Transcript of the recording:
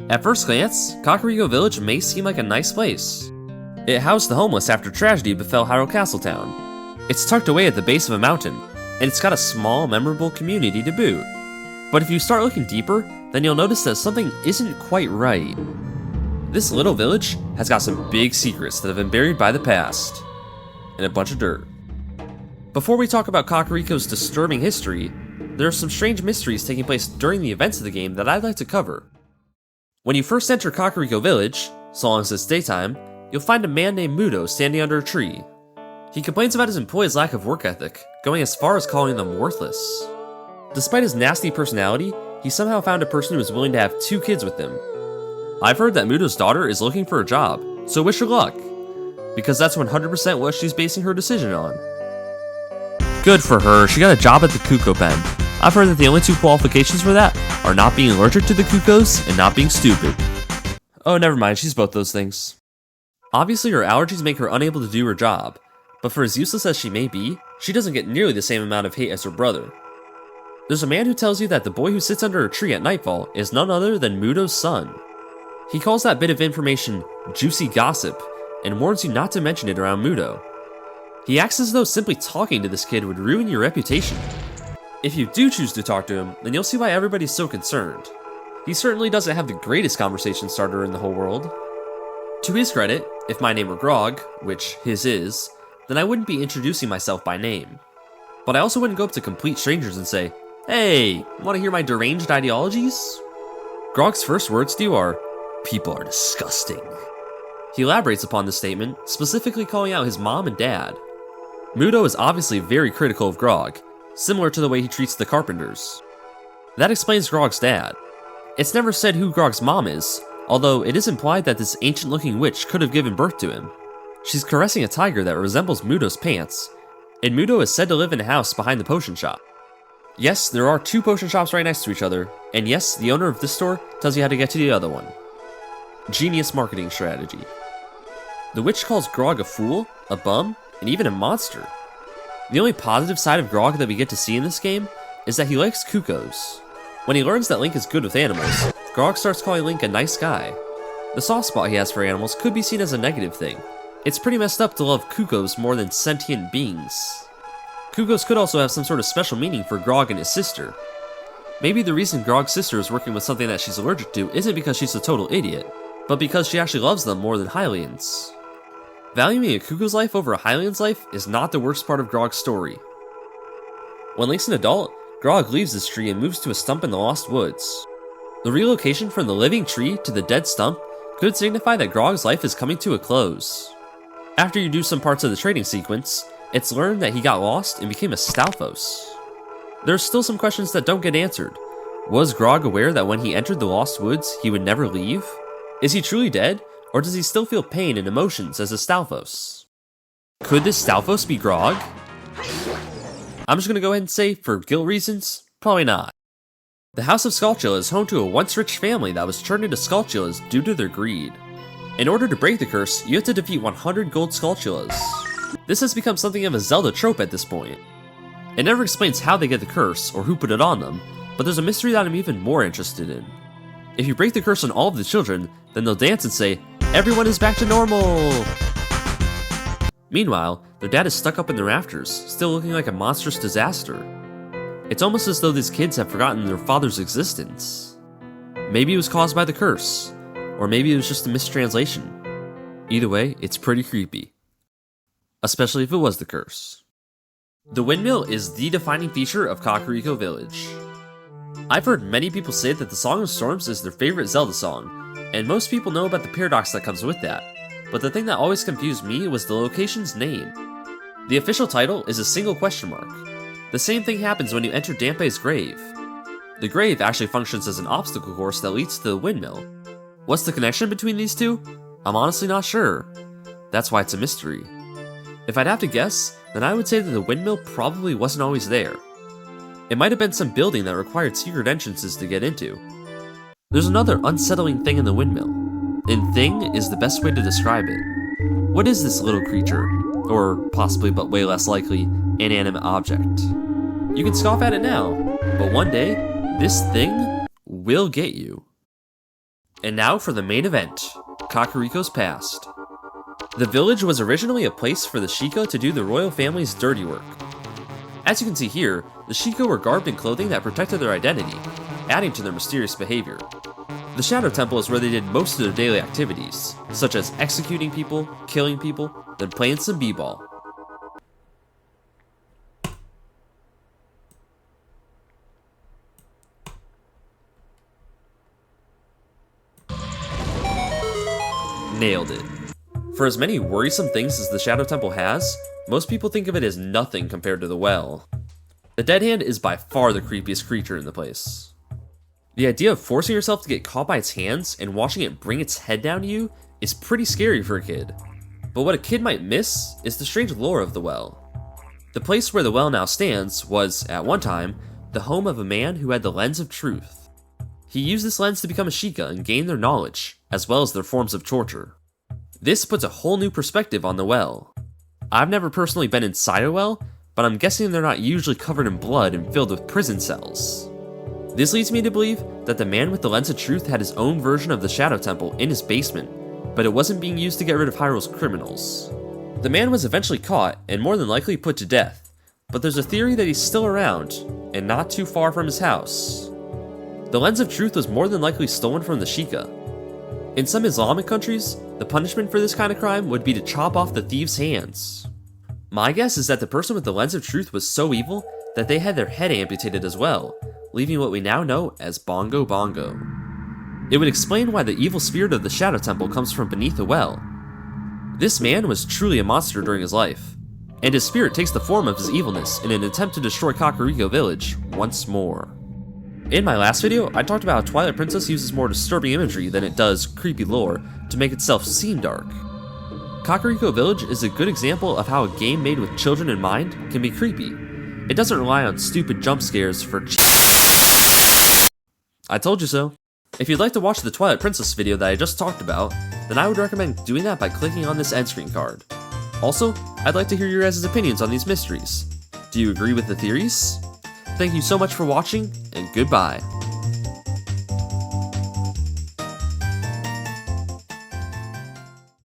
At first glance, Kakariko Village may seem like a nice place. It housed the homeless after tragedy befell Hyrule Castletown. It's tucked away at the base of a mountain, and it's got a small, memorable community to boot. But if you start looking deeper, then you'll notice that something isn't quite right. This little village has got some big secrets that have been buried by the past, and a bunch of dirt. Before we talk about Kakariko's disturbing history, there are some strange mysteries taking place during the events of the game that I'd like to cover. When you first enter Kakariko Village, so long as it's daytime, you'll find a man named Mudo standing under a tree. He complains about his employees' lack of work ethic, going as far as calling them worthless. Despite his nasty personality, he somehow found a person who was willing to have 2 kids with him. I've heard that Mudo's daughter is looking for a job, so wish her luck, because that's 100% what she's basing her decision on. Good for her, she got a job at the Cuckoo Pen. I've heard that the only 2 qualifications for that are not being allergic to the cuckoos and not being stupid. Oh, never mind, she's both those things. Obviously her allergies make her unable to do her job, but for as useless as she may be, she doesn't get nearly the same amount of hate as her brother. There's a man who tells you that the boy who sits under a tree at nightfall is none other than Mudo's son. He calls that bit of information juicy gossip, and warns you not to mention it around Mudo. He acts as though simply talking to this kid would ruin your reputation. If you do choose to talk to him, then you'll see why everybody's so concerned. He certainly doesn't have the greatest conversation starter in the whole world. To his credit, if my name were Grog, which his is, then I wouldn't be introducing myself by name. But I also wouldn't go up to complete strangers and say, "Hey, want to hear my deranged ideologies?" Grog's first words to you are, "People are disgusting." He elaborates upon this statement, specifically calling out his mom and dad. Mudo is obviously very critical of Grog, similar to the way he treats the carpenters. That explains Grog's dad. It's never said who Grog's mom is, although it is implied that this ancient-looking witch could have given birth to him. She's caressing a tiger that resembles Mudo's pants, and Mudo is said to live in a house behind the potion shop. Yes, there are 2 potion shops right next to each other, and yes, the owner of this store tells you how to get to the other one. Genius marketing strategy. The witch calls Grog a fool, a bum, and even a monster. The only positive side of Grog that we get to see in this game is that he likes cuckoos. When he learns that Link is good with animals, Grog starts calling Link a nice guy. The soft spot he has for animals could be seen as a negative thing. It's pretty messed up to love cuckoos more than sentient beings. Cuckoos could also have some sort of special meaning for Grog and his sister. Maybe the reason Grog's sister is working with something that she's allergic to isn't because she's a total idiot, but because she actually loves them more than Hylians. Valuing a cuckoo's life over a Hylian's life is not the worst part of Grog's story. When Link's an adult, Grog leaves this tree and moves to a stump in the Lost Woods. The relocation from the living tree to the dead stump could signify that Grog's life is coming to a close. After you do some parts of the trading sequence, it's learned that he got lost and became a Stalfos. There's still some questions that don't get answered. Was Grog aware that when he entered the Lost Woods, he would never leave? Is he truly dead, or does he still feel pain and emotions as a Stalfos? Could this Stalfos be Grog? I'm just gonna go ahead and say, for guilt reasons, probably not. The House of Skulltula is home to a once rich family that was turned into Skulltulas due to their greed. In order to break the curse, you have to defeat 100 gold Skulltulas. This has become something of a Zelda trope at this point. It never explains how they get the curse, or who put it on them, but there's a mystery that I'm even more interested in. If you break the curse on all of the children, then they'll dance and say, "Everyone is back to normal!" Meanwhile, their dad is stuck up in the rafters, still looking like a monstrous disaster. It's almost as though these kids have forgotten their father's existence. Maybe it was caused by the curse, or maybe it was just a mistranslation. Either way, it's pretty creepy. Especially if it was the curse. The Windmill is the defining feature of Kakariko Village. I've heard many people say that the Song of Storms is their favorite Zelda song, and most people know about the paradox that comes with that, but the thing that always confused me was the location's name. The official title is a single question mark. The same thing happens when you enter Dampé's grave. The grave actually functions as an obstacle course that leads to the Windmill. What's the connection between these two? I'm honestly not sure. That's why it's a mystery. If I'd have to guess, then I would say that the Windmill probably wasn't always there. It might have been some building that required secret entrances to get into. There's another unsettling thing in the Windmill, and thing is the best way to describe it. What is this little creature, or possibly but way less likely, inanimate object? You can scoff at it now, but one day, this thing will get you. And now for the main event, Kakariko's past. The village was originally a place for the Sheikah to do the royal family's dirty work. As you can see here, the Sheikah were garbed in clothing that protected their identity, adding to their mysterious behavior. The Shadow Temple is where they did most of their daily activities, such as executing people, killing people, then playing some b-ball. Nailed it. For as many worrisome things as the Shadow Temple has, most people think of it as nothing compared to the well. The Dead Hand is by far the creepiest creature in the place. The idea of forcing yourself to get caught by its hands and watching it bring its head down to you is pretty scary for a kid. But what a kid might miss is the strange lore of the well. The place where the well now stands was, at one time, the home of a man who had the Lens of Truth. He used this lens to become a Sheikah and gain their knowledge, as well as their forms of torture. This puts a whole new perspective on the well. I've never personally been inside a well, but I'm guessing they're not usually covered in blood and filled with prison cells. This leads me to believe that the man with the Lens of Truth had his own version of the Shadow Temple in his basement, but it wasn't being used to get rid of Hyrule's criminals. The man was eventually caught and more than likely put to death, but there's a theory that he's still around, and not too far from his house. The Lens of Truth was more than likely stolen from the Sheikah. In some Islamic countries, the punishment for this kind of crime would be to chop off the thief's hands. My guess is that the person with the Lens of Truth was so evil that they had their head amputated as well, leaving what we now know as Bongo Bongo. It would explain why the evil spirit of the Shadow Temple comes from beneath the well. This man was truly a monster during his life, and his spirit takes the form of his evilness in an attempt to destroy Kakariko Village once more. In my last video, I talked about how Twilight Princess uses more disturbing imagery than it does creepy lore to make itself seem dark. Kakariko Village is a good example of how a game made with children in mind can be creepy. It doesn't rely on stupid jump scares for I told you so. If you'd like to watch the Twilight Princess video that I just talked about, then I would recommend doing that by clicking on this end screen card. Also, I'd like to hear your guys' opinions on these mysteries. Do you agree with the theories? Thank you so much for watching, and goodbye.